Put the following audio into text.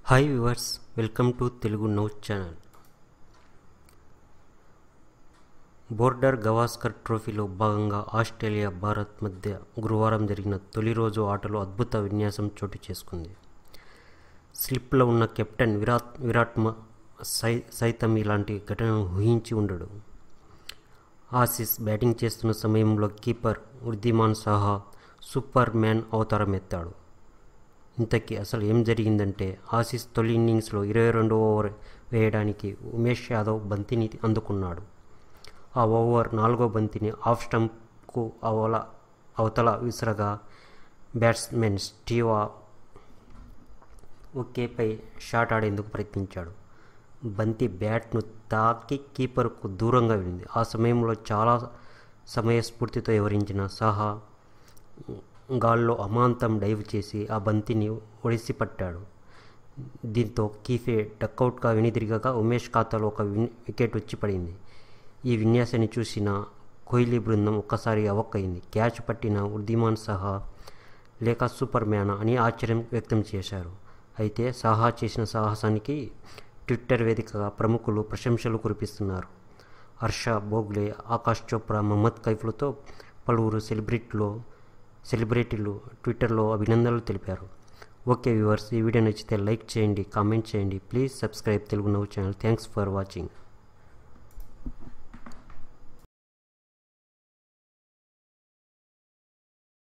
Hi viewers, welcome to Telugu news channel. Border Gavaskar ట్రోఫీలో భాగంగా Australia, Bharat మధ్య గురువారం జరిగిన తొలి రోజు ఆటలో అద్భుత విన్యాసం చోటు చేసుకుంది. స్లిప్లో ఉన్న కెప్టెన్ విరాట్ సైతం ఇలాంటి ఘటనను ఊహించి ఉండడు. ఆసీస్ బ్యాటింగ్ చేస్తున్న సమయంలో keeper Wriddhiman Saha super man అవతారం ఎత్తాడు. ఇంతకీ అసలు ఏం జరిగిందంటే, ఆసీస్ తొలి ఇన్నింగ్స్లో 22వ ఓవర్ వేయడానికి ఉమేష్ యాదవ్ బంతిని అందుకున్నాడు. ఆ ఓవర్ 4వ బంతిని ఆఫ్ స్టంప్కు అవతల విసరగా బ్యాట్స్మెన్ స్టీవ్ ఒకేపై షాట్ ఆడేందుకు ప్రయత్నించాడు. బంతి బ్యాట్ను తాకి కీపర్కు దూరంగా వెళ్ళింది. ఆ సమయంలో చాలా సమయస్ఫూర్తితో వ్యవహరించిన సాహా గాల్లో అమాంతం డైవ్ చేసి ఆ బంతిని ఒడిసిపట్టాడు. దీంతో కీఫే డకౌట్గా వెనుదిరగగా ఉమేష్ ఖాతాలో ఒక వికెట్ వచ్చి పడింది. ఈ విన్యాసాన్ని చూసిన కోహ్లీ బృందం ఒక్కసారి అవాక్కైంది. క్యాచ్ పట్టిన వృద్ధిమాన్ సాహా లేక సూపర్ మ్యానా అని ఆశ్చర్యం వ్యక్తం చేశారు. అయితే సాహా చేసిన సాహసానికి ట్విట్టర్ వేదికగా ప్రముఖులు ప్రశంసలు కురిపిస్తున్నారు. హర్ష భోగ్లే, ఆకాష్ చోప్రా, మహమ్మద్ కైఫ్లతో పలువురు సెలబ్రిటీలు ట్విట్టర్లో అభినందనలు తెలిపారు. ఓకే వ్యూవర్స్, ఈ వీడియో నచ్చితే లైక్ చేయండి, కామెంట్ చేయండి. Please subscribe Telugu news channel. Thanks for watching.